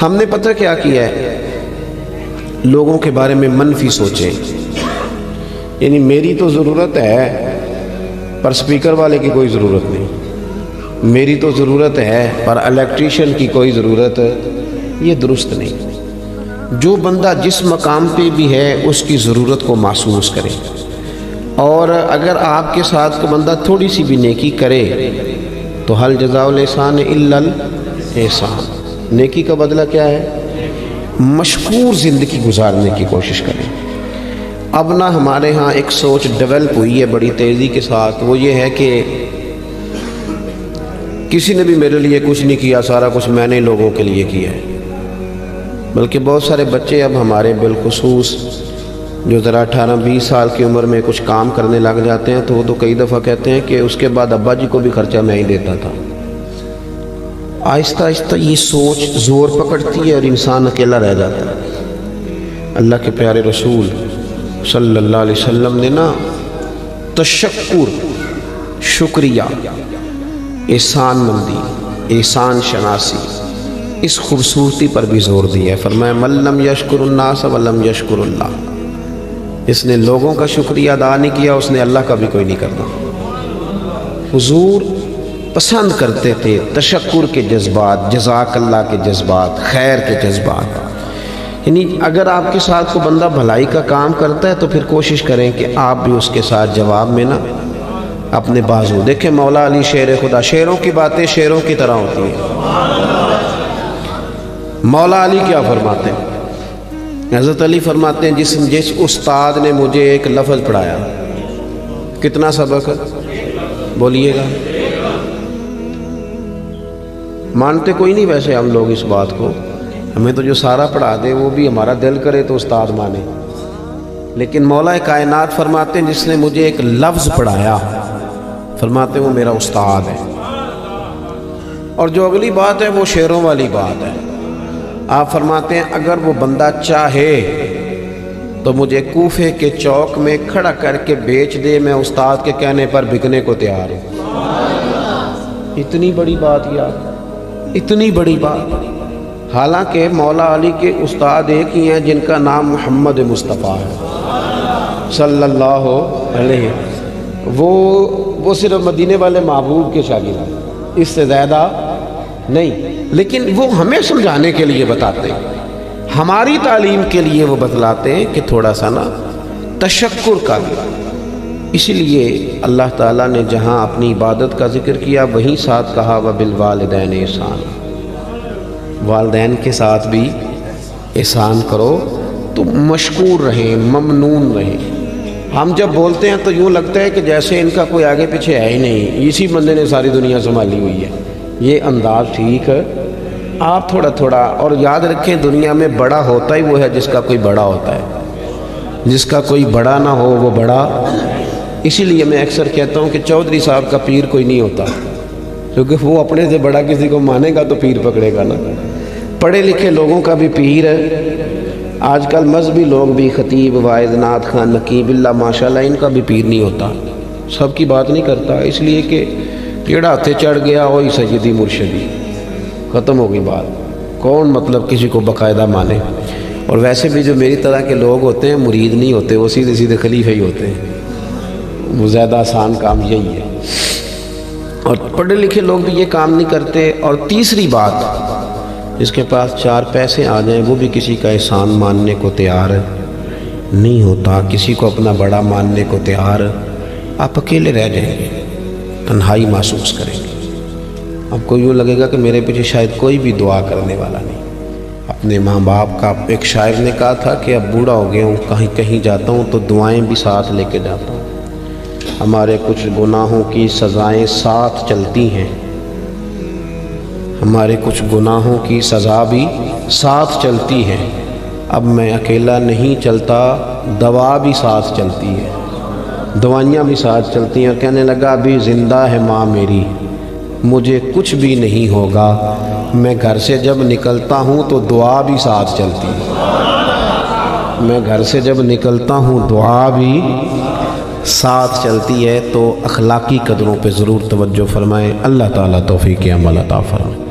ہم نے پتہ کیا کیا ہے، لوگوں کے بارے میں منفی سوچیں، یعنی میری تو ضرورت ہے پر سپیکر والے کی کوئی ضرورت نہیں، میری تو ضرورت ہے پر الیکٹریشین کی کوئی ضرورت، یہ درست نہیں۔ جو بندہ جس مقام پہ بھی ہے اس کی ضرورت کو محسوس کرے، اور اگر آپ کے ساتھ کوئی بندہ تھوڑی سی بھی نیکی کرے تو حل جزاء الاحسان الا الاحسان، نیکی کا بدلہ کیا ہے؟ مشکور زندگی گزارنے کی کوشش کریں۔ اب نہ ہمارے ہاں ایک سوچ ڈیولپ ہوئی ہے بڑی تیزی کے ساتھ، وہ یہ ہے کہ کسی نے بھی میرے لیے کچھ نہیں کیا، سارا کچھ میں نے لوگوں کے لیے کیا ہے۔ بلکہ بہت سارے بچے اب ہمارے بالخصوص جو ذرا 18-20 سال کی عمر میں کچھ کام کرنے لگ جاتے ہیں تو وہ تو کئی دفعہ کہتے ہیں کہ اس کے بعد ابا جی کو بھی خرچہ میں ہی دیتا تھا۔ آہستہ آہستہ یہ سوچ زور پکڑتی ہے اور انسان اکیلا رہ جاتا ہے۔ اللہ کے پیارے رسول صلی اللہ علیہ وسلم نے نا تشکر، شکریہ، احسان مندی، احسان شناسی، اس خوبصورتی پر بھی زور دیا ہے۔ فرمایا من لم یشکر الناس ولم یشکر اللہ، اس نے لوگوں کا شکریہ ادا نہیں کیا، اس نے اللہ کا بھی کوئی نہیں کرنا۔ حضور پسند کرتے تھے تشکر کے جذبات، جزاک اللہ کے جذبات، خیر کے جذبات۔ یعنی اگر آپ کے ساتھ کوئی بندہ بھلائی کا کام کرتا ہے تو پھر کوشش کریں کہ آپ بھی اس کے ساتھ جواب میں نا اپنے بازو دیکھیں۔ مولا علی شیر خدا، شیروں کی باتیں شیروں کی طرح ہوتی ہیں۔ مولا علی کیا فرماتے ہیں؟ حضرت علی فرماتے ہیں جس استاد نے مجھے ایک لفظ پڑھایا، کتنا سبق بولیے گا؟ مانتے کوئی نہیں ویسے ہم لوگ اس بات کو، ہمیں تو جو سارا پڑھا دے وہ بھی ہمارا دل کرے تو استاد مانے، لیکن مولا کائنات فرماتے ہیں جس نے مجھے ایک لفظ پڑھایا، فرماتے ہیں وہ میرا استاد ہے۔ اور جو اگلی بات ہے وہ شیروں والی بات ہے۔ آپ فرماتے ہیں اگر وہ بندہ چاہے تو مجھے کوفے کے چوک میں کھڑا کر کے بیچ دے، میں استاد کے کہنے پر بکنے کو تیار ہوں۔ اتنی بڑی بات یار، اتنی بڑی بات۔ حالانکہ مولا علی کے استاد ایک ہی ہیں جن کا نام محمد مصطفیٰ ہے صلی اللہ علیہ، وہ صرف مدینے والے محبوب کے شاگرد ہیں، اس سے زیادہ نہیں، لیکن وہ ہمیں سمجھانے کے لیے بتاتے ہیں، ہماری تعلیم کے لیے وہ بتلاتے ہیں کہ تھوڑا سا نا تشکر کا بھی۔ اسی لیے اللہ تعالیٰ نے جہاں اپنی عبادت کا ذکر کیا وہیں ساتھ کہا وبالوالدین احسان، والدین کے ساتھ بھی احسان کرو تو مشکور رہیں، ممنون رہیں۔ ہم جب بولتے ہیں تو یوں لگتا ہے کہ جیسے ان کا کوئی آگے پیچھے ہے ہی نہیں، اسی بندے نے ساری دنیا سنبھالی ہوئی ہے۔ یہ انداز ٹھیک ہے؟ آپ تھوڑا تھوڑا، اور یاد رکھیں دنیا میں بڑا ہوتا ہی وہ ہے جس کا کوئی بڑا ہوتا ہے، جس کا کوئی بڑا نہ ہو وہ بڑا۔ اسی لیے میں اکثر کہتا ہوں کہ چودھری صاحب کا پیر کوئی نہیں ہوتا، کیونکہ وہ اپنے سے بڑا کسی کو مانے گا تو پیر پکڑے گا نا۔ پڑھے لکھے لوگوں کا بھی پیر ہے، آج کل مذہبی لوگ بھی، خطیب، واعظ، نعت خان، نقیب اللہ، ماشاءاللہ ان کا بھی پیر نہیں ہوتا، سب کی بات نہیں کرتا، اس لیے کہ کیڑا ہتھے چڑھ گیا وہی سیدی مرشدی، ختم ہو گئی بات۔ کون مطلب کسی کو باقاعدہ مانے؟ اور ویسے بھی جو میری طرح کے لوگ ہوتے ہیں مرید نہیں ہوتے، وہ سیدھے سیدھے خلیفہ ہی ہوتے ہیں، وہ زیادہ آسان کام یہی ہے۔ اور پڑھے لکھے لوگ بھی یہ کام نہیں کرتے۔ اور تیسری بات، جس کے پاس 4 پیسے آ جائیں وہ بھی کسی کا احسان ماننے کو تیار نہیں ہوتا، کسی کو اپنا بڑا ماننے کو تیار۔ آپ اکیلے رہ جائیں گے، تنہائی محسوس کریں گے، آپ کو یوں لگے گا کہ میرے پیچھے شاید کوئی بھی دعا کرنے والا نہیں۔ اپنے ماں باپ کا، ایک شاعر نے کہا تھا کہ اب بوڑھا ہو گیا ہوں، کہیں جاتا ہوں تو دعائیں بھی ساتھ لے کے جاتا ہوں۔ ہمارے کچھ گناہوں کی سزائیں ساتھ چلتی ہیں، ہمارے کچھ گناہوں کی سزا بھی ساتھ چلتی ہے۔ اب میں اکیلا نہیں چلتا، دوا بھی ساتھ چلتی ہے، دوائیاں بھی ساتھ چلتی ہیں۔ اور کہنے لگا ابھی زندہ ہے ماں میری، مجھے کچھ بھی نہیں ہوگا، میں گھر سے جب نکلتا ہوں تو دعا بھی ساتھ چلتی ہے، میں گھر سے جب نکلتا ہوں دعا بھی ساتھ چلتی ہے۔ تو اخلاقی قدروں پہ ضرور توجہ فرمائیں۔ اللہ تعالیٰ توفیق عمل عطا فرمائے۔